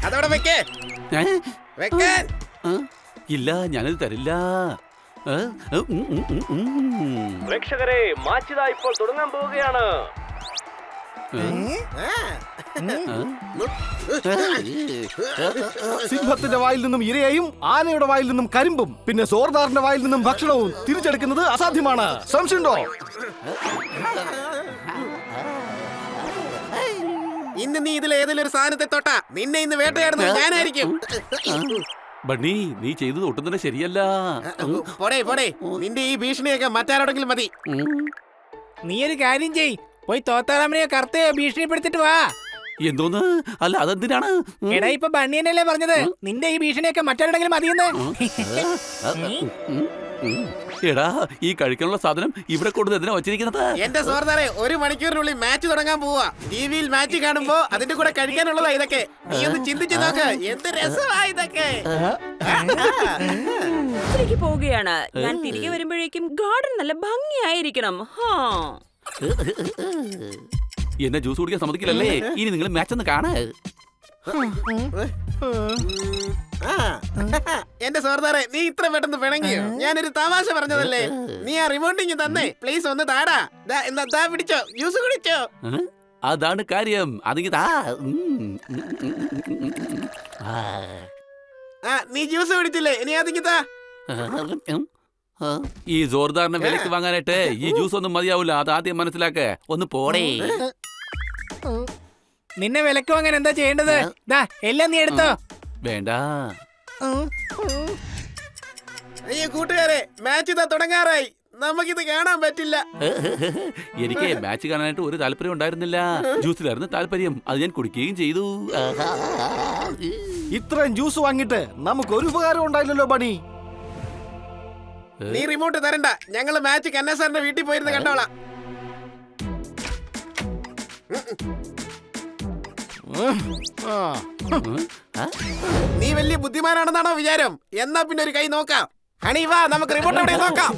അതവിടെ വെക്കേ. ഇല്ല, ഞാനത് തരില്ല. പ്രേക്ഷകരെ, മാച്ച് ഇതാ ഇപ്പോൾ തുടങ്ങാൻ പോവുകയാണ്. സിംഹത്തിന്റെ വായിൽ നിന്നും ഇരയെയും ആനയുടെ വായിൽ നിന്നും കരിമ്പും പിന്നെ സോർദാറിന്റെ വായിൽ നിന്നും ഭക്ഷണവും തിരിച്ചെടുക്കുന്നത് അസാധ്യമാണ്. സംശയമുണ്ടോ? ഇന്ന് നീ ഇതിൽ ഏതെങ്കിലും ഒരു സാധനത്തെ തൊട്ടാ നിന്നെ ഇന്ന് വേട്ടയാടുന്നത് ഞാനായിരിക്കും. ബണ്ണി, നീ ചെയ്തത് ഒട്ടും തന്നെ ശരിയല്ല. പോടേ പോടേ, നിന്റെ ഈ ഭീഷണിയൊക്കെ മറ്റാരോടെങ്കിലും മതി. നീ ഒരു കാര്യം ചെയ്, പോയി തോത്താറാമനെയോ കറുത്തയോ ഭീഷണിപ്പെടുത്തിട്ട് വാ. എന്തോന്ന്? അല്ല, അതെന്തിനാണ്? എടാ, ഇപ്പൊ ബണ്ണിയനല്ലേ പറഞ്ഞത് നിന്റെ ഈ ഭീഷണിയൊക്കെ മറ്റാരോടെങ്കിലും മതിയെന്ന്. എടാ, ഈ കഴിക്കാനുള്ള സാധനം ഇവിടെ കൊണ്ട് എന്തിനാ വച്ചിരിക്കുന്നത്? എന്റെ സോർദാറെ, 1 മണിക്കൂറിനുള്ളിൽ മാച്ച് തുടങ്ങാൻ പോവാ. ടിവിയിൽ മാച്ച് കാണുമ്പോ അതിന്റെ കൂടെ കഴിക്കാനുള്ളതാ ഇതൊക്കെ. നീ ഒന്ന് ചിന്തിച്ചു നോക്ക്, എന്ത് രസമാ ഇതൊക്കെ. പോവുകയാണ്. ഞാൻ തിരികെ വരുമ്പോഴേക്കും ഗാർഡൻ നല്ല ഭംഗിയായിരിക്കണം. എന്നെ ജ്യൂസ് കുടിക്കാൻ സമ്മതിക്കില്ലല്ലേ? ഇനി നിങ്ങൾ മാച്ച് ഒന്ന് കാണാ. എന്റെ സോർദാറെ, നീ ഇത്ര പെട്ടെന്ന് പിണങ്ങിയോ? ഞാനൊരു തമാശ പറഞ്ഞതല്ലേ. നീ ആ റിമോട്ടിങ് തന്നെ പ്ലീസ് ഒന്ന് താടാ. എന്താ പിടിച്ചോ, ജ്യൂസ് കുടിച്ചോ. അതാണ് കാര്യം. അതെങ്കിൽ നീ ജ്യൂസ് കുടിച്ചില്ലേ, ഇനി അതെങ്കിൽ താ. ഈ ജോർദാറിനെ വിലക്ക് വാങ്ങാനായിട്ട് ഈ ജ്യൂസ് ഒന്നും മതിയാവൂല. അതാദ്യം മനസ്സിലാക്ക. ഒന്ന് പോടേ. നിന്നെ വിലക്ക് വാങ്ങാൻ എന്താ ചെയ്യേണ്ടത്? എല്ലാം നീ എടുത്തോ. വേണ്ട. അയ്യോ കൂട്ടുകാരെ, മാച്ച് ഇതാ തുടങ്ങാറായി. നമുക്കിത് കാണാൻ പറ്റില്ല. എനിക്ക് മാച്ച് കാണാനായിട്ട് ഒരു താല്പര്യം ഉണ്ടായിരുന്നില്ല. ജ്യൂസിലായിരുന്നു താല്പര്യം. അത് ഞാൻ കുടിക്കുകയും ചെയ്തു. ഇത്രയും ജ്യൂസ് വാങ്ങിട്ട് നമുക്ക് ഒരു ഉപകാരം ഉണ്ടായില്ലല്ലോ ബണി. നീ റിമോട്ട് തരണ്ട, ഞങ്ങള് മാച്ച് കന്ന സാറിന്റെ വീട്ടിൽ പോയിരുന്ന് കണ്ടോളാം. നീ വലിയ ബുദ്ധിമാനാണെന്നാണോ വിചാരം? എന്നാ പിന്നെ ഒരു കൈ നോക്കാം. ഹണി വാ, നമുക്ക് റിമോട്ട് അവിടെ നോക്കാം.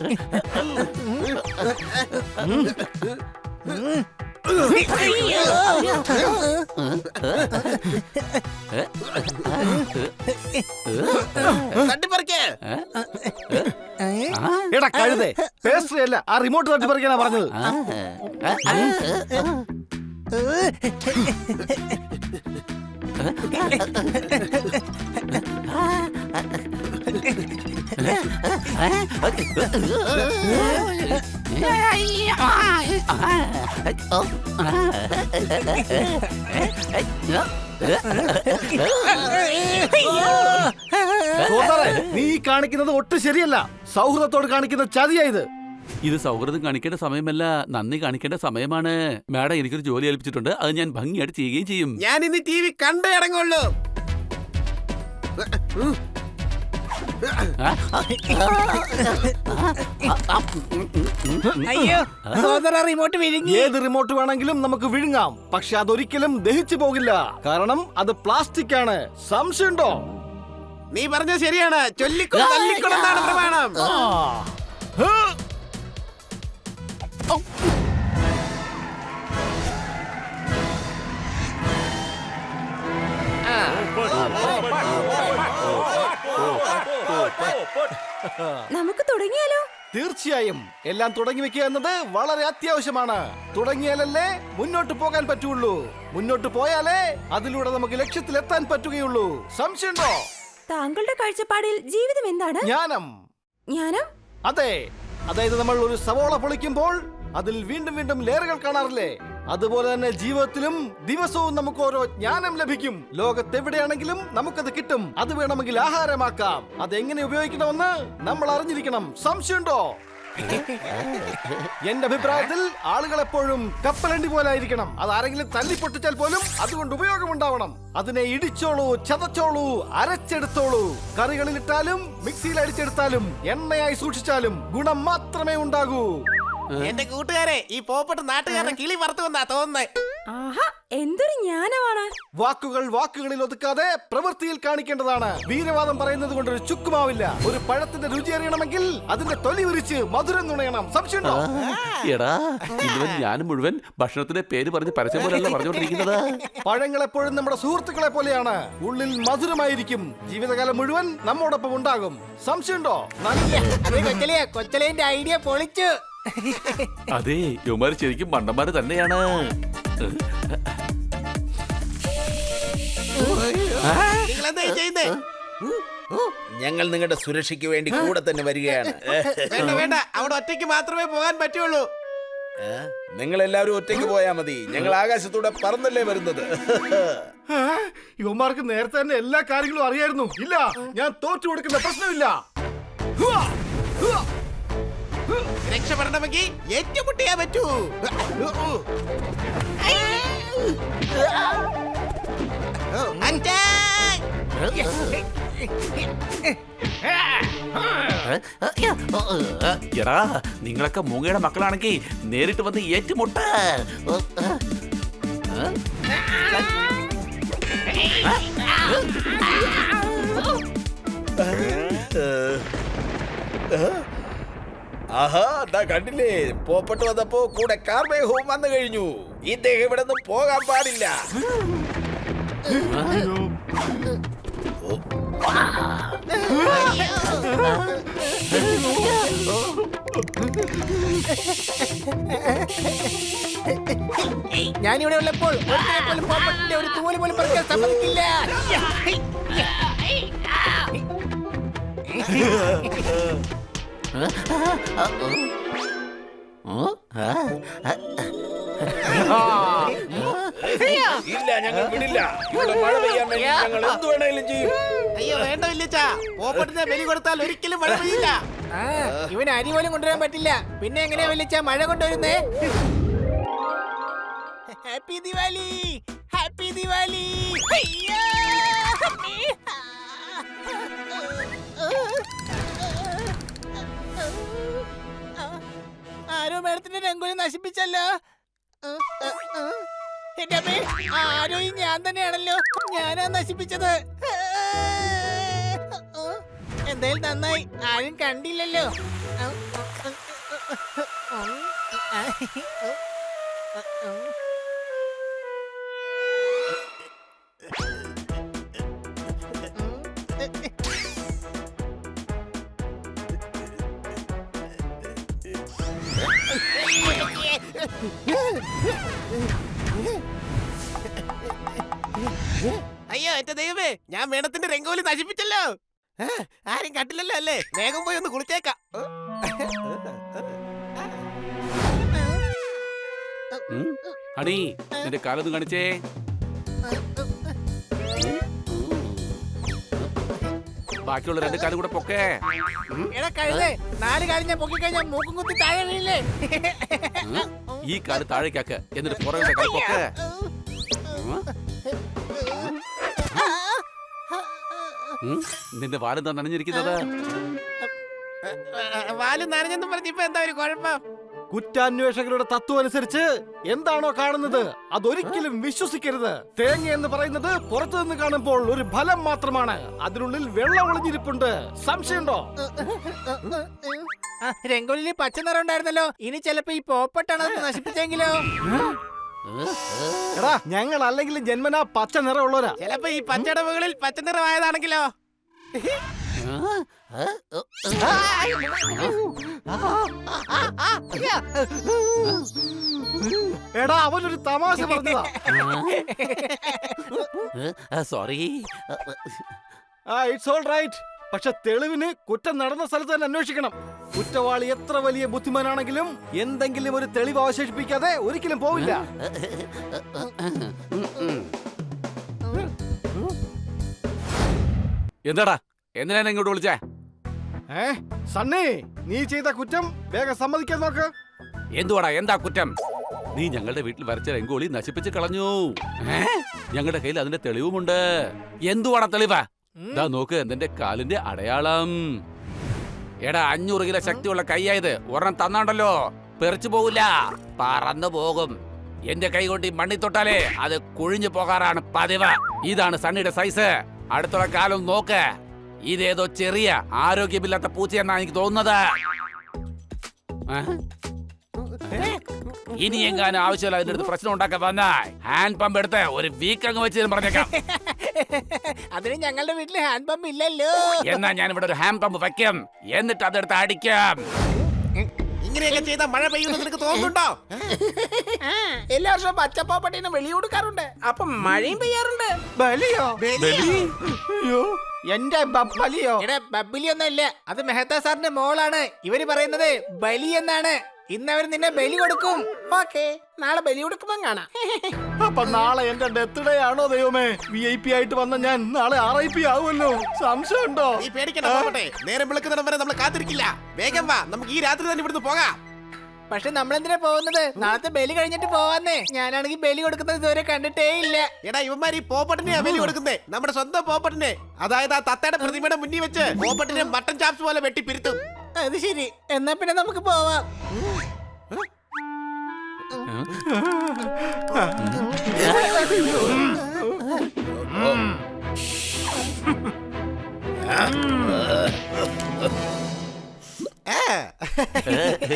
തട്ടിപ്പറിക്കേ. എടാ കഴുതേ, പേസ്ട്രി അല്ല, ആ റിമോട്ട് തട്ടിപ്പറിക്കാനാ പറഞ്ഞത്. നീ കാണിക്കുന്നത് ഒട്ടും ശരിയല്ല. സൗഹൃദത്തോട് കാണിക്കുന്ന ചതിയായത്. ഇത് സൗഹൃദം കാണിക്കേണ്ട സമയമല്ല, നന്ദി കാണിക്കേണ്ട സമയമാണ്. മാഡം എനിക്കൊരു ജോലി ഏൽപ്പിച്ചിട്ടുണ്ട്. അത് ഞാൻ ഭംഗിയായിട്ട് ചെയ്യുകയും ചെയ്യും. ഞാൻ ഇന്ന് TV കണ്ടേ ഇറങ്ങുള്ളൂ. അയ്യോ, റിമോട്ട് വിഴുങ്ങി. ഏത് റിമോട്ട് വേണമെങ്കിലും നമുക്ക് വിഴുങ്ങാം, പക്ഷെ അതൊരിക്കലും ദഹിച്ചു പോകില്ല. കാരണം അത് പ്ലാസ്റ്റിക് ആണ്. സംശയമുണ്ടോ? നീ പറഞ്ഞത് ശരിയാണ്. ചൊല്ലിക്കൊള്ളു തല്ലിക്കൊള്ളെന്നാണ് പ്രമാണം. നമുക്ക് തുടങ്ങിയാലോ? തീർച്ചയായും. എല്ലാം തുടങ്ങി വെക്കുക എന്നത് വളരെ അത്യാവശ്യമാണ്. തുടങ്ങിയാലല്ലേ മുന്നോട്ട് പോകാൻ പറ്റുള്ളൂ. മുന്നോട്ട് പോയാലേ അതിലൂടെ നമുക്ക് ലക്ഷ്യത്തിലെത്താൻ പറ്റുകയുള്ളൂ. സംശയമുണ്ടോ? താങ്കളുടെ കാഴ്ചപ്പാടിൽ ജീവിതം എന്താണ്? ജ്ഞാനം. ജ്ഞാനം? അതെ, അതായത് നമ്മൾ ഒരു സവോള പൊളിക്കുമ്പോൾ അതിൽ വീണ്ടും വീണ്ടും ലെയറുകൾ കാണാറില്ലേ? അതുപോലെ തന്നെ ജീവിതത്തിലും ദിവസവും നമുക്ക് ഓരോ ജ്ഞാനം ലഭിക്കും. ലോകത്തെവിടെയാണെങ്കിലും നമുക്കത് കിട്ടും. അത് വേണമെങ്കിൽ ആഹാരമാക്കാം. അതെങ്ങനെ ഉപയോഗിക്കണമെന്ന് നമ്മൾ അറിഞ്ഞിരിക്കണം. സംശയമുണ്ടോ? എന്റെ അഭിപ്രായത്തിൽ ആളുകൾ എപ്പോഴും കപ്പലണ്ടി പോലെ ആയിരിക്കണം. അതാരെങ്കിലും തല്ലിപ്പൊട്ടിച്ചാൽ പോലും അതുകൊണ്ട് ഉപയോഗമുണ്ടാവണം. അതിനെ ഇടിച്ചോളൂ, ചതച്ചോളൂ, അരച്ചെടുത്തോളൂ. കറികളിലിട്ടാലും മിക്സിയിൽ അടിച്ചെടുത്താലും എണ്ണയായി സൂക്ഷിച്ചാലും ഗുണം മാത്രമേ ഉണ്ടാകൂ. എന്റെ കൂട്ടുകാരെ, ഈ പോപ്പട്ട് നാട്ടുകാരുടെ കിളി വറുത്തു വന്നാ തോന്നുന്നേ. ആഹാ, എന്തൊരു ജ്ഞാനമാണ്. വാക്കുകൾ വാക്കുകളിൽ ഒതുക്കാതെ പ്രവൃത്തിയിൽ കാണിക്കേണ്ടതാണ്. വീരവാദം പറയുന്നത് കൊണ്ട് ഒരു ചുക്കുമാവില്ല. ഒരു പഴത്തിന്റെ രുചി അറിയണമെങ്കിൽ അതിന്റെ തൊലി ഉരിച്ച് മധുരം നുണയണം. സംശയമുണ്ടോ? എടാ ഇതുവൻ ഞാൻ മുഴുവൻ ഭക്ഷണത്തിന്റെ പേര് പറഞ്ഞ് പരസ്യം പോലെയല്ല പറഞ്ഞുകൊണ്ടിരിക്കുന്നത്. പഴങ്ങൾ എപ്പോഴും നമ്മുടെ സുഹൃത്തുക്കളെ പോലെയാണ്. ഉള്ളിൽ മധുരമായിരിക്കും. ജീവിതകാലം മുഴുവൻ നമ്മോടൊപ്പം ഉണ്ടാകും. സംശയമുണ്ടോ? അതെ കൊച്ചലേന്റെ ഐഡിയ പൊളിച്ചു. അതെ യുമാര് ശരിക്കും മണ്ടന്മാര് തന്നെയാണ്. നിങ്ങളെന്താ ചെയ്യുന്നേ? ഞങ്ങൾ നിങ്ങളുടെ സുരക്ഷയ്ക്ക് വേണ്ടി കൂടെ തന്നെ വരികയാണ്. വേണ്ട വേണ്ട, അവിടെ ഒറ്റയ്ക്ക് മാത്രമേ പോകാൻ പറ്റുള്ളൂ. നിങ്ങൾ എല്ലാവരും ഒറ്റയ്ക്ക് പോയാ മതി. ഞങ്ങൾ ആകാശത്തൂടെ പറന്നല്ലേ വരുന്നത്. യുവമാർക്ക് നേരത്തെ തന്നെ എല്ലാ കാര്യങ്ങളും അറിയായിരുന്നു. ഇല്ല, ഞാൻ തോറ്റു കൊടുക്കുന്ന പ്രശ്നമില്ല. രക്ഷപ്പെടണമെങ്കിൽ ഏറ്റുമുട്ടിയാ പറ്റൂ. എടാ നിങ്ങളൊക്കെ മൂങ്ങയുടെ മക്കളാണെങ്കിൽ നേരിട്ട് വന്ന് ഏറ്റുമുട്ട. ആഹാ, ദാ കണ്ടില്ലേ, പോപ്പട്ട് വന്നപ്പോ കൂടെ കാർമേഘവും വന്നു കഴിഞ്ഞു. ഇദ്ദേഹം ഇവിടെ നിന്ന് പോകാൻ പാടില്ല. ഞാനിവിടെ ഉള്ളപ്പോൾ ഒരുത്തനെ പോലും പോപ്പട്ടിന്റെ ഒരു തൂവല് പോലും പറിക്കാൻ സമ്മതിക്കില്ല. ഇല്ല, ഞങ്ങൾ വിടില്ല. ഇവിടെ മഴ പെയ്യാൻ വേണ്ടി ഞങ്ങൾ എന്ത് വേണേലും ചെയ്യും. അയ്യോ വേണ്ട വല്യച്ഛാ, പോപ്പട്ടിനെ ബലി കൊടുത്താൽ ഒരിക്കലും മഴ പെയ്യില്ല. ഇവന് അരി പോലും കൊണ്ടുവരാൻ പറ്റില്ല. പിന്നെ എങ്ങനെയാ വിളിച്ച മഴ കൊണ്ടുവരുന്നേ? Happy Diwali, happy Diwali. ആരോ മേഡത്തിന്റെ രംഗോലി നശിപ്പിച്ചല്ലോ. എന്റെ അമ്മേ, ആരോ ഈ ഞാൻ തന്നെയാണല്ലോ. ഞാനാ നശിപ്പിച്ചത്. എന്തായാലും നന്നായി, ആരും കണ്ടില്ലല്ലോ. അയ്യോ എന്റെ ദൈവമേ, ഞാൻ മേഡത്തിന്റെ രംഗോലി നശിപ്പിച്ചല്ലോ. ആരും കണ്ടില്ലല്ലോ അല്ലേ? വേഗം പോയി ഒന്ന് കുളിച്ചേക്കാം. അണി നിന്റെ കാലൊന്നും കാണിച്ചേ. ബാക്കിയുള്ള രണ്ട് കാലും കൂടെ പൊക്കേ. എടാ കഴുതേ, 4 കാലം ഞാൻ പൊക്കി കഴിഞ്ഞാൽ മൂക്കും കുത്തി താഴെ വീഴില്ലേ? ഈ കാല് താഴേക്കാക്ക്, എന്നിട്ട് പുറകെ കാല് പൊക്കേ. നിന്റെ വാലെന്താ നനഞ്ഞിരിക്കുന്നത്? വാല് നനഞ്ഞെന്ന് പറഞ്ഞപ്പോ എന്താ ഒരു കുഴപ്പം? കുറ്റാന്വേഷകരുടെ തത്വം അനുസരിച്ച് എന്താണോ കാണുന്നത് അതൊരിക്കലും വിശ്വസിക്കരുത്. തേങ്ങ എന്ന് പറയുന്നത് പുറത്തു നിന്ന് കാണുമ്പോൾ ഒരു ഫലം മാത്രമാണ്. അതിനുള്ളിൽ വെള്ളം ഒളിഞ്ഞിരിപ്പുണ്ട്. സംശയമുണ്ടോ? രംഗോലിയിൽ പച്ച നിറം ഉണ്ടായിരുന്നല്ലോ. ഇനി ചിലപ്പോ ഈ പോപ്പട്ടാണ് അത് നശിപ്പിച്ചെങ്കിലോ? എടാ, ഞങ്ങൾ അല്ലെങ്കിലും ജന്മനാ പച്ച നിറമുള്ളവരാ. ചിലപ്പോ ഈ പച്ചയുടെ മുകളിൽ പച്ച നിറമായതാണെങ്കിലോ? എടാ, അവനൊരു തമാശ പറഞ്ഞതാ. സോറി. It's all right. പക്ഷെ തെളിവിന് കുറ്റം നടന്ന സ്ഥലത്ത് തന്നെ അന്വേഷിക്കണം. കുറ്റവാളി എത്ര വലിയ ബുദ്ധിമാനാണെങ്കിലും എന്തെങ്കിലും ഒരു തെളിവ് അവശേഷിപ്പിക്കാതെ ഒരിക്കലും പോവില്ല. എന്താടാ എന്തിനാ ഇങ്ങോട്ട് വിളിച്ചേ? സണ്ണി, നീ ചെയ്ത കുറ്റം വേഗം സമ്മതിക്കാൻ നോക്ക്. എന്തുവാടാ, എന്താ കുറ്റം? നീ ഞങ്ങളുടെ വീട്ടിൽ വരച്ച രംഗോളി നശിപ്പിച്ച് കളഞ്ഞു. ഞങ്ങളുടെ കയ്യിൽ അതിന്റെ തെളിവുമുണ്ട്. എന്തുവാടാ തെളിവ്? ദാ നോക്ക്, നിന്റെ കാലിന്റെ അടയാളം. എടാ, 500 കിലോ ശക്തിയുള്ള കൈയായത്. ഒരെണ്ണം തന്നാണ്ടല്ലോ, പെറിച്ചു പോകില്ല, പറന്നു പോകും. എന്റെ കൈ കൊണ്ട് ഈ മണ്ണി തൊട്ടാലേ അത് കുഴിഞ്ഞു പോകാറാണ് പതിവ്. ഇതാണ് സണ്ണിയുടെ സൈസ്. അടുത്തുള്ള കാലം നോക്ക്. ഇതേതോ ചെറിയ ആരോഗ്യമില്ലാത്ത പൂച്ചയെന്നാ എനിക്ക് തോന്നുന്നത്. ഇനി എങ്ങാനും ആവശ്യമില്ല അതിന്റെ അടുത്ത് പ്രശ്നം ഉണ്ടാക്കാൻ വന്നാൽ ഹാൻഡ് പമ്പ് എടുത്ത് ഒരു വീക്ക് അങ്ങ് വെച്ച് പറഞ്ഞേക്കാം. അതിന് ഞങ്ങളുടെ വീട്ടിൽ ഹാൻഡ് പമ്പ് ഇല്ലല്ലോ. എന്നാ ഞാൻ ഇവിടെ ഒരു ഹാൻഡ് പമ്പ് വെക്കും, എന്നിട്ട് അതെടുത്ത് അടിക്കാം. ഇങ്ങനെയൊക്കെ ചെയ്താൽ മഴ പെയ്യുമെന്ന് നിനക്ക് തോന്നുന്നുണ്ടോ? എല്ലാ വർഷവും പച്ചപ്പോപ്പട്ടീനെ വെളി കൊടുക്കാറുണ്ട്. അപ്പൊ മഴയും പെയ്യാറുണ്ട്. ബലിയോ? അയ്യോ, എന്റെ ബലിയോ? ഇവിടെ ബബ്ബിലി ഒന്നും ഇല്ല, അത് മെഹത്ത സാറിന്റെ മോളാണ്. ഇവര് പറയുന്നത് ബലി എന്നാണ്. ഇന്ന് അവർ നിന്നെ ബലി കൊടുക്കും. ഓക്കേ, നാളെ ബലി കൊടുക്കുമ്പോ കാണാം. അപ്പൊ നാളെ എന്റെ ഡെത്ത് ഡേ ആണോ ദൈവമേ? VIP ആയിട്ട് വന്ന ഞാൻ നാളെ RIP ആവുമല്ലോ. സംശയമുണ്ടോ? നീ പേടിക്കണ്ട പോകട്ടെ. നേരം വിളിക്കുന്നിടം വരെ നമ്മൾ കാത്തിരിക്കില്ല. വേഗം വാ, നമുക്ക് ഈ രാത്രി തന്നെ ഇവിടുന്ന് പോകാം. പക്ഷെ നമ്മളെന്തിനാ പോകുന്നത്? നാളത്തെ ബലി കഴിഞ്ഞിട്ട് പോവാന്നേ. ഞാനാണെങ്കിൽ ബലി കൊടുക്കുന്നത് ഇതുവരെ കണ്ടിട്ടേ ഇല്ല. എടാ ഇവന്മാർ ഈ പോപ്പട്ടിനെ ബലി കൊടുക്കുന്നേ, നമ്മുടെ സ്വന്തം പോപ്പട്ടിനെ. അതായത് ആ തത്തയുടെ പ്രതിമയുടെ മുന്നിൽ വെച്ച് പോപ്പട്ടിനെ മട്ടൻ ചാപ്സ് പോലെ വെട്ടി പിരുത്തും. അത് ശരി, എന്നാ പിന്നെ നമുക്ക് പോവാം.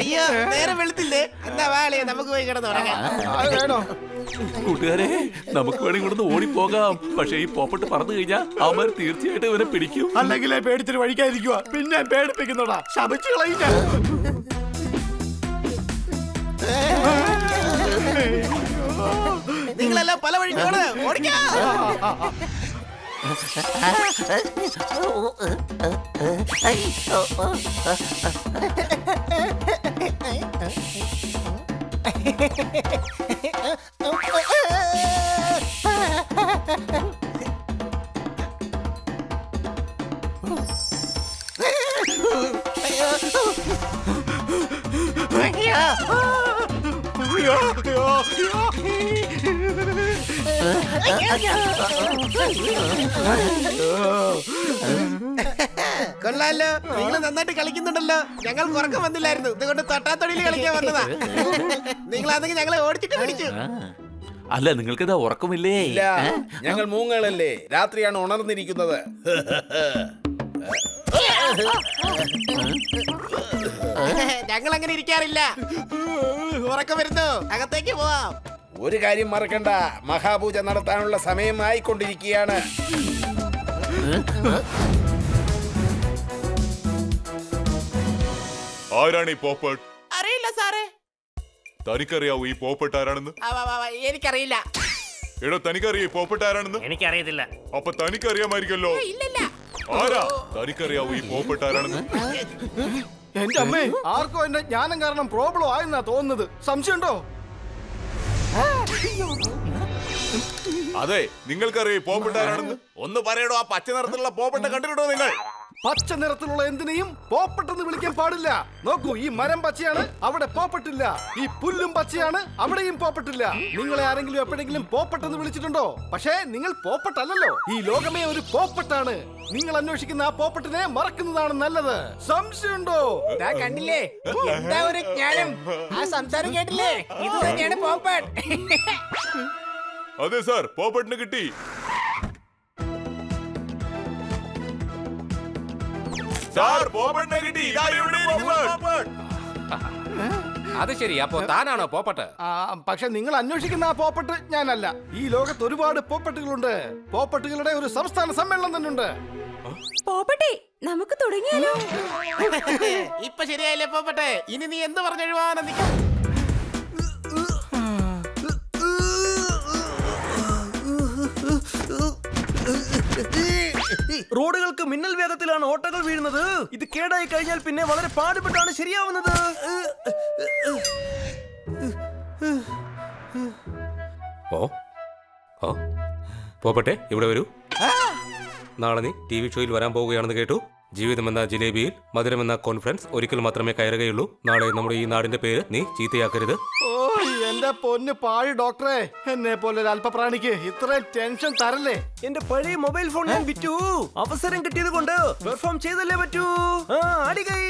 അയ്യോ, നേരം വെളുത്തില്ലേ? എന്താ വാളേ, നമുക്ക് പോയി കിടന്നു തുടങ്ങാം. വേണോ? കൂട്ടുകാരെ, നമുക്ക് വേണമെങ്കിൽ ഇവിടുന്ന് ഓടിപ്പോകാം. പക്ഷെ ഈ പോപ്പട്ട് പറന്നു കഴിഞ്ഞാൽ അവന്മാർ തീർച്ചയായിട്ടും ഇവനെ പിടിക്കും. അല്ലെങ്കിലേ പേടിച്ചിട്ട് വഴിക്കാതിരിക്കുക. പിന്നെ പേടിപ്പിക്കുന്നോടാ, ശപിച്ചു കളയില്ല. നിങ്ങളെല്ലാം പല വഴിക്കാണ് ഓടിക്കാം. കൊള്ളാലോ, നിങ്ങൾ നന്നായിട്ട് കളിക്കുന്നുണ്ടല്ലോ. ഞങ്ങൾ ഉറക്കം വന്നില്ലായിരുന്നു, ഇതുകൊണ്ട് തൊട്ടാത്തൊടിയിൽ കളിക്കാൻ വന്നതാ. നിങ്ങളാണെങ്കിൽ ഞങ്ങളെ ഓടിച്ചിട്ട് പിടിച്ചു. അല്ല, നിങ്ങൾക്കിതാ ഉറക്കമില്ലേ? ഇല്ല, ഞങ്ങൾ മൂങ്ങളല്ലേ, രാത്രിയാണ് ഉണർന്നിരിക്കുന്നത്. ഞങ്ങൾ അങ്ങനെ ഇരിക്കാറില്ല. ഉറക്കം വരുന്നു, അകത്തേക്ക് പോവാം. ഒരു കാര്യം മറക്കണ്ട, മഹാപൂജ നടത്താനുള്ള സമയം ആയിക്കൊണ്ടിരിക്കുകയാണ്. ആരാണ് ഈ പോപ്പട്ട്? അറിയില്ല സാറേ. തനിക്കറിയാവൂ ഈ പോപ്പട്ട് ആരാണെന്ന്? എനിക്കറിയില്ല. എടോ, തനിക്കറിയാം ഈ പോപ്പട്ട് ആരാണെന്ന്? എനിക്കറിയത്തില്ല. അപ്പൊ തനിക്കറിയാമായിരിക്കല്ലോ. ആരാ തനിക്കറിയാവൂ ഈ പോപ്പട്ട് ആരാണെന്ന്? എന്റെ അമ്മേ, ആർക്കോ എന്റെ ജ്ഞാനം കാരണം പ്രോബ്ലം ആയെന്നാ തോന്നുന്നത്. സംശയമുണ്ടോ? അതെ, നിങ്ങൾക്കറിയാം ഈ പോപ്പട്ട് ആരാണെന്ന്? ഒന്ന് പറയടോ, ആ പച്ച നിറത്തിലുള്ള പോപ്പട്ടെ കണ്ടിട്ടുണ്ടോ നിങ്ങൾ? പച്ച നിറത്തിലുള്ള എന്തിനേയും പോപ്പട്ടെന്ന് വിളിക്കാൻ പാടില്ല. നോക്കൂ, ഈ മരം പച്ചയാണ്, അവിടെ പോപ്പട്ടില്ല. ഈ പുല്ലും പച്ചയാണ്, അവിടെയും പോപ്പട്ടില്ല. നിങ്ങളെ ആരെങ്കിലും എപ്പോഴെങ്കിലും പോപ്പട്ടെന്ന് വിളിച്ചിട്ടുണ്ടോ? പക്ഷേ നിങ്ങൾ പോപ്പട്ടല്ലല്ലോ. ഈ ലോകമേ ഒരു പോപ്പട്ടാണ്. നിങ്ങൾ അന്വേഷിക്കുന്ന ആ പോപ്പട്ടിനെ മറക്കുന്നതാണ് നല്ലത്. സംശയമുണ്ടോ? ദാ കണ്ടില്ലേ, എന്താ ഒരു ജ്ഞാനം! ആ സംസാരം കേട്ടില്ലേ? ഇത് തന്നെയാണ് പോപ്പട്ട്. അതെ സാർ, പോപ്പട്ടിന് കിട്ടി. സാർ, പോപ്പട്ടിനെ കിട്ടി. ഇതാ ഇവിടെ ഇരിക്കുന്നത്. അത് ശരി, അപ്പോ താനാണോ പോപ്പട്ട്? പക്ഷെ നിങ്ങൾ അന്വേഷിക്കുന്ന ആ പോപ്പട്ട് ഞാനല്ല. ഈ ലോകത്ത് ഒരുപാട് പോപ്പട്ടുകളുണ്ട്. പോപ്പട്ടുകളുടെ ഒരു സംസ്ഥാന സമ്മേളനം തന്നെ ഉണ്ട്. പോപ്പട്ടെ, നമുക്ക് തുടങ്ങിയാലോ? ഇപ്പൊ ശരിയായില്ലേ പോപ്പട്ടെ? ഇനി നീ എന്ത് പറഞ്ഞെഴുവാനാ? റോഡുകൾക്ക് മിന്നൽ വേഗത്തിലാണ് ഓട്ടകൾ വീഴുന്നത്. ഇത് കേടായി കഴിഞ്ഞാൽ പിന്നെ വളരെ പാടുപെട്ടാണ് ശരിയാവുന്നത്. ഓ ഓ പോപ്പട്ടെ, ഇവിടെ വരൂ. നാളെ നീ TV ഷോയിൽ വരാൻ പോവുകയാണെന്ന് കേട്ടു. ജീവിതമെന്ന ജിലേബിയിൽ മധുരമെന്ന കോൺഫറൻസ് ഒരിക്കൽ മാത്രമേ കയറുകയുള്ളൂ. നാളെ നമ്മുടെ ഈ നാടിന്റെ പേര് നീ ചീത്തയാക്കരുത്. ഓ എന്റെ പൊന്ന് പാഴ് ഡോക്ടറെ, എന്നെ പോലെ ഒരു അല്പപ്രാണിക്ക് ഇത്രയും ടെൻഷൻ തരല്ലേ. എന്റെ പഴയ മൊബൈൽ ഫോൺ ഞാൻ വിറ്റു. അവസരം കിട്ടിയത് കൊണ്ട് പെർഫോം ചെയ്തല്ലേ പറ്റൂ. അടികൈ.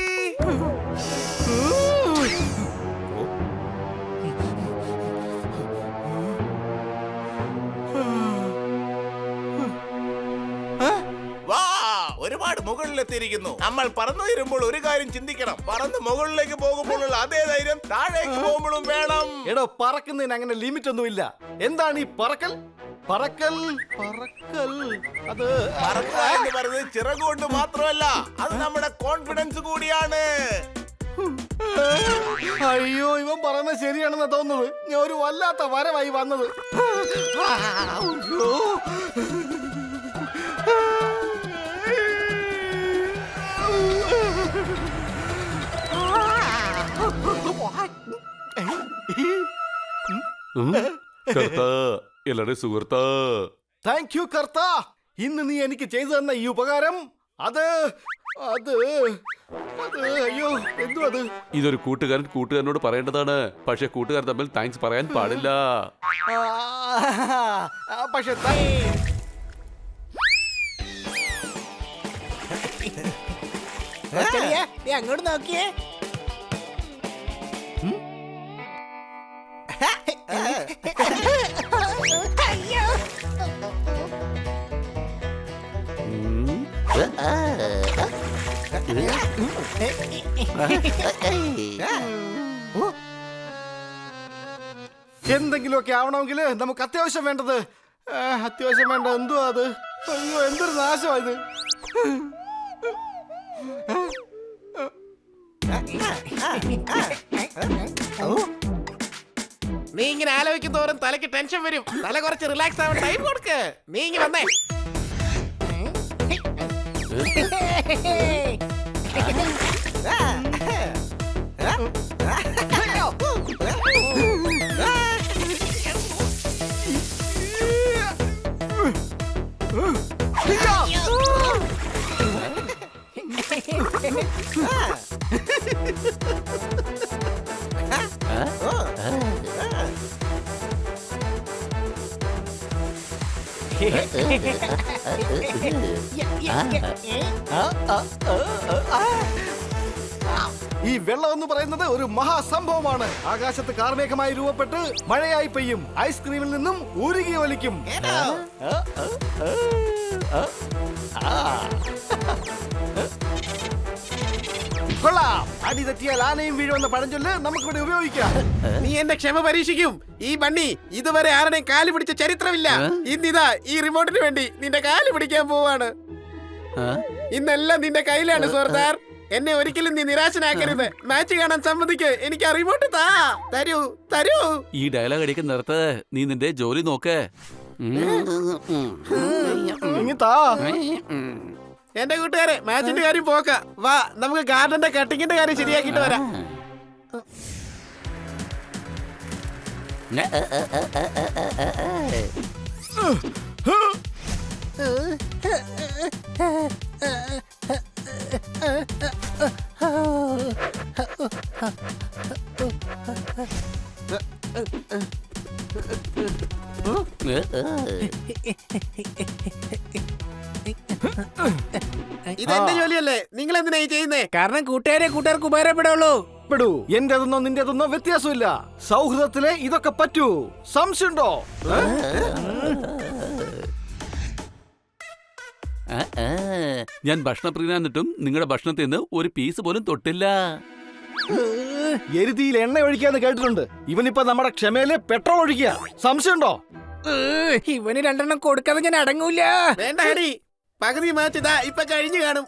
ഒരുപാട് മുകളിലെത്തിയിരിക്കുന്നു. നമ്മൾ പറന്നു വരുമ്പോൾ ഒരു കാര്യം ചിന്തിക്കണം, പറന്ന് മുകളിലേക്ക് പോകുമ്പോഴുള്ള അതേ ധൈര്യം താഴേക്ക് പോകുമ്പോഴും വേണം. എടോ, പറക്കുന്നതിന് അങ്ങനെ ലിമിറ്റ് ഒന്നുമില്ല. എന്താണ് ഈ പറക്കൽ? പറക്കൽ പറക്കൽ അത് പറക്കുക എന്ന് പറയുന്നത് ചിറകുകൊണ്ട് മാത്രമല്ല, അത് നമ്മുടെ കോൺഫിഡൻസ് കൂടിയാണ്. അയ്യോ, ഇവൻ പറയുന്നത് ശരിയാണെന്ന് തോന്നുന്നത്. ഞാൻ ഒരു വല്ലാത്ത വരവായി വന്നത്. എല്ലാരുടെ സുഹൃത്ത്. താങ്ക് യു കർത്ത. ഇന്ന് നീ എനിക്ക് ചെയ്തു തന്ന ഈ ഉപകാരം അത് അത് അത് അയ്യോ, എന്തു അത്? ഇതൊരു കൂട്ടുകാരൻ കൂട്ടുകാരനോട് പറയേണ്ടതാണ്. പക്ഷെ കൂട്ടുകാർ തമ്മിൽ താങ്ക്സ് പറയാൻ പാടില്ല. പക്ഷെ അങ്ങോട്ട് നോക്കിയേ. എന്തെങ്കിലുമൊക്കെ ആവണമെങ്കിൽ നമുക്ക് അത്യാവശ്യം വേണ്ടത് അത്യാവശ്യം വേണ്ട എന്തുവാ അത്? അയ്യോ, എന്തൊരു നാശമായത്. നീ ഇങ്ങനെ ആലോചിക്കും തോറും തലക്ക് ടെൻഷൻ വരും. തല കുറച്ച് റിലാക്സ് ആവാൻ ടൈം കൊടുക്ക്. നീ ഇങ്ങനെ വന്നേ. ഈ വെള്ളം എന്ന് പറയുന്നത് ഒരു മഹാസംഭവമാണ്. ആകാശത്ത് കാർമേഘമായി രൂപപ്പെട്ട് മഴയായി പെയ്യും. ഐസ്ക്രീമിൽ നിന്നും ഉരുകി ഒലിക്കും. കൊള്ളാം. അടി തെറ്റിയാൽ ആനയും വീഴുമെന്ന പഴഞ്ചൊല്ല് നമുക്കിവിടെ ഉപയോഗിക്കാം. നീ എന്റെ ക്ഷമ പരീക്ഷിക്കും. ഈ ബണ്ണി ഇതുവരെ ആരുടെയും കാല് പിടിച്ച ചരിത്രമില്ല. ഇന്നിതാ ഈ റിമോട്ടിന് വേണ്ടി നിന്റെ കാല് പിടിക്കാൻ പോവാണ്. ഇന്നെല്ലാം നിന്റെ കയ്യിലാണ് സർദാർ. എന്നെ ഒരിക്കലും നീ നിരാശനാക്കരുത്. മാച്ച് കാണാൻ സമ്മതിക്ക്. എനിക്ക് ആ റിമോട്ട് തരൂ തരൂ. ഈ ഡയലോഗ് അടിക്കാൻ നിർത്ത്. നീ നിന്റെ ജോലി നോക്ക്. എന്റെ കൂട്ടുകാരെ, മാച്ചിന്റെ കാര്യം പോക്ക. വാ, നമുക്ക് ഗാർഡന്റെ കട്ടിങ്ങിന്റെ കാര്യം ശരിയാക്കിട്ട് വരാം. ഇതെന്റെ ജോലിയല്ലേ? നിങ്ങൾ എന്തിനാ ഈ ചെയ്യുന്നേ? കാരണം കൂട്ടുകാർക്ക് ഉപകാരപ്പെടുള്ളൂ. എന്റേതെന്നോ നിന്റേതെന്നോ വ്യത്യാസമില്ല. സൗഹൃദത്തിലെ ഇതൊക്കെ പറ്റൂ. സംശയമുണ്ടോ? ഞാൻ ഭക്ഷണപ്രിയനാന്നിട്ടും നിങ്ങളുടെ ഭക്ഷണത്തിൽ നിന്ന് ഒരു പീസ് പോലും തൊട്ടില്ല. എരുതിയിൽ എണ്ണ ഒഴിക്കാന്ന് കേട്ടിട്ടുണ്ട്. ഇവനിപ്പോ നമ്മുടെ ക്ഷമയില് പെട്രോൾ ഒഴിക്കുക. സംശയമുണ്ടോ? ഇവന് 2 എണ്ണം കൊടുക്കാതെ ഞാൻ അടങ്ങൂല. വേണ്ട ഹരി, പകുതി മാച്ച് ഇതാ ഇപ്പൊ കഴിഞ്ഞു കാണും.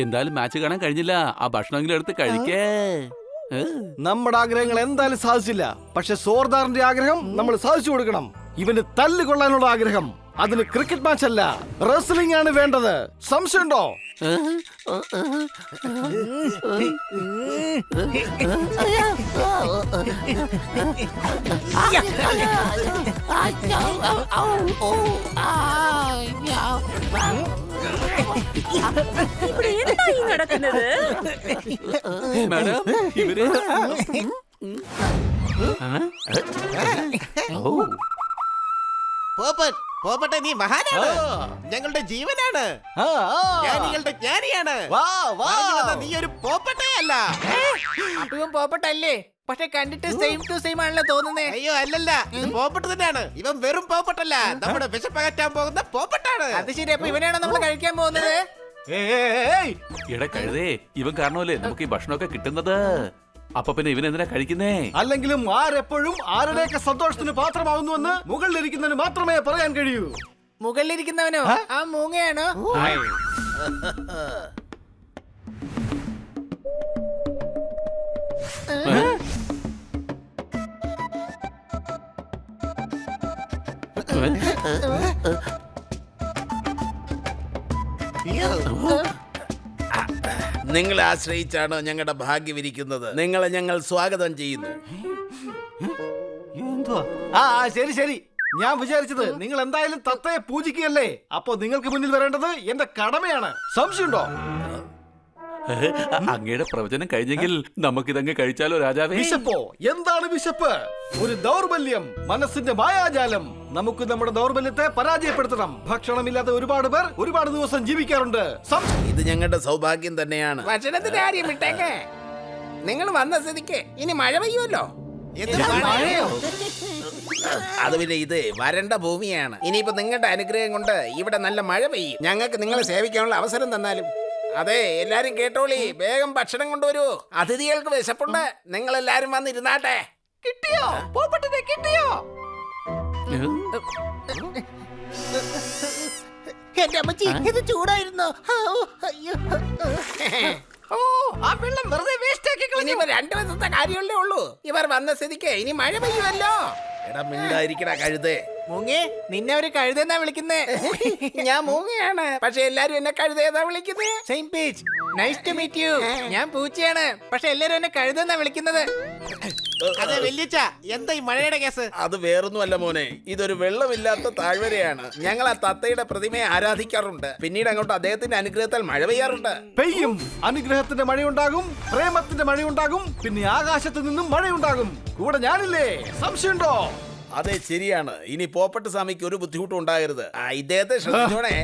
എന്തായാലും മാച്ച് കാണാൻ കഴിഞ്ഞില്ല. ആ ഭക്ഷണമെങ്കിലും എടുത്ത് കഴിക്കേ. നമ്മുടെ ആഗ്രഹങ്ങൾ എന്തായാലും സാധിച്ചില്ല. പക്ഷെ സോർദാറിന്റെ ആഗ്രഹം നമ്മൾ സാധിച്ചു കൊടുക്കണം. ഇവന് തല്ല് കൊള്ളാനുള്ള ആഗ്രഹം. അതിന് ക്രിക്കറ്റ് മാച്ച് അല്ല, റെസ്ലിംഗ് ആണ് വേണ്ടത്. സംശയമുണ്ടോ? ഇവിടെ എന്തായി നടക്കുന്നത്? മാഡം, ഇവര് പോപ്പട്ടെ, നീ മഹാനാണ്. ഞങ്ങളുടെ ജീവനാണ്. ഞാൻ നിങ്ങളുടെ ജ്ഞാനിയാണ്. പറഞ്ഞു വന്ന നീ ഒരു പോപ്പട്ടെ അല്ല. അപ്പൊ ഇവൻ പോപ്പട്ടല്ലേ? പക്ഷെ കണ്ടിട്ട് സെയിം ടു സെയിം ആണല്ലോ തോന്നുന്നേ. അയ്യോ, അല്ലല്ല, ഇത് പോപ്പട്ട് തന്നെയാണ്. ഇവൻ വെറും പോപ്പട്ടല്ല, നമ്മുടെ വിശപ്പകറ്റാൻ പോകുന്ന പോപ്പട്ടാണ്. അത് ശരി. അപ്പൊ ഇവനാണോ നമ്മൾ കഴിക്കാൻ പോകുന്നത്? ഏയ് എടാ കഴുതേ, ഇവൻ കാരണമല്ലേ നമുക്ക് ഈ ഭക്ഷണമൊക്കെ കിട്ടുന്നത്. അപ്പൊ പിന്നെ ഇവൻ എന്തിനാ കഴിക്കുന്നേ? അല്ലെങ്കിലും ആരെപ്പോഴും ആരുടെയൊക്കെ സന്തോഷത്തിന് പാത്രമാവുന്നുവെന്ന് മുകളിലിരിക്കുന്നതിന് മാത്രമേ പറയാൻ കഴിയൂ. മുകളിലിരിക്കുന്നവനോ? ആ മൂങ്ങയാണോ? നിങ്ങളെ ആശ്രയിച്ചാണ് ഞങ്ങളുടെ ഭാഗ്യമിരിക്കുന്നത്. നിങ്ങളെ ഞങ്ങൾ സ്വാഗതം ചെയ്യുന്നു. ആ ശരി ശരി, ഞാൻ വിചാരിച്ചത് നിങ്ങൾ എന്തായാലും തത്തയെ പൂജിക്കുകയല്ലേ, അപ്പൊ നിങ്ങൾക്ക് മുന്നിൽ വരേണ്ടത് എന്റെ കടമയാണ്. സംശയമുണ്ടോ? അങ്ങയുടെ പ്രവചനം കഴിഞ്ഞെങ്കിൽ നമുക്കിതങ്ങ് കഴിച്ചാലോ രാജാവേ? വിശപ്പോ? എന്താണ് വിശപ്പ്? ഒരു ദൗർബല്യം, മനസ്സിന്റെ മായാജാലം. നമുക്ക് നമ്മുടെ ദൗർബല്യത്തെ പരാജയപ്പെടുത്തണം. ഭക്ഷണമില്ലാത്ത ഒരുപാട് പേർ ഒരുപാട് ദിവസം ജീവിക്കാറുണ്ട്. ഇത് ഞങ്ങളുടെ സൗഭാഗ്യം തന്നെയാണ്. ഭക്ഷണത്തിന്റെ കാര്യം വിട്ടേക്ക്. നിങ്ങൾ വന്ന സ്ഥിതിക്ക് ഇനി മഴ പെയ്യുമല്ലോ. മഴയോ? അത് പിന്നെ ഇത് വരണ്ട ഭൂമിയാണ്. ഇനിയിപ്പോ നിങ്ങളുടെ അനുഗ്രഹം കൊണ്ട് ഇവിടെ നല്ല മഴ പെയ്യും. ഞങ്ങൾക്ക് നിങ്ങളെ സേവിക്കാനുള്ള അവസരം തന്നാലും. അതെ, എല്ലാരും കേട്ടോളി, വേഗം ഭക്ഷണം കൊണ്ടുവരൂ. അതിഥികൾക്ക് വിശപ്പുണ്ട്. നിങ്ങൾ എല്ലാരും വന്നിരുന്നാട്ടെ. കിട്ടിയോ? പോപ്പട്ടിനെ കിട്ടിയോ? എന്റെ അമ്മച്ചി, ഇത് ചൂടായിരുന്നു. ഓ, ആ വെള്ളം വെറുതെ വേസ്റ്റ് ആക്കി കളഞ്ഞു. ഇനിയിപ്പോ 2 ദിവസത്തെ കാര്യമല്ലേ ഉള്ളൂ. ഇവർ വന്ന സ്ഥിതിക്ക് ഇനി മഴ പെയ്യുമല്ലോ. എടാ മിണ്ടായിരിക്കടാ കഴുതേ. മൂങ്ങേ, നിന്നെ അവര് കഴുതെന്നാ വിളിക്കുന്നേ. ഞാൻ മൂങ്ങയാണ്, പക്ഷെ എല്ലാരും എന്നെ കഴുതേതാ വിളിക്കുന്നത്. Same page. Nice to meet you. ഞാൻ പൂച്ചയാണ്, പക്ഷെ എല്ലാരും എന്നെ കഴുതെന്നാ വിളിക്കുന്നത്. അതെ വല്യച്ഛ, എന്താ ഈ മഴയുടെ കേസ്? അത് വേറൊന്നുമല്ല മോനെ, ഇതൊരു വെള്ളമില്ലാത്ത താഴ്വരയാണ്. ഞങ്ങൾ ആ തത്തയുടെ പ്രതിമയെ ആരാധിക്കാറുണ്ട്. പിന്നീട് അങ്ങോട്ട് അദ്ദേഹത്തിന്റെ അനുഗ്രഹത്താൽ മഴ പെയ്യാറുണ്ട്. പെയ്യും. അനുഗ്രഹത്തിന്റെ മഴയുണ്ടാകും, പ്രേമത്തിന്റെ മഴയുണ്ടാകും, പിന്നെ ആകാശത്ത് നിന്നും മഴയുണ്ടാകും. കൂടെ ഞാനില്ലേ? സംശയമുണ്ടോ? അതെ, ശരിയാണ്. ഇനി പോപ്പട്ട് സ്വാമിക്ക് ഒരു ബുദ്ധിമുട്ടും ഉണ്ടാകരുത്. ഇദ്ദേഹത്തെ ശ്രദ്ധിച്ചോണേ.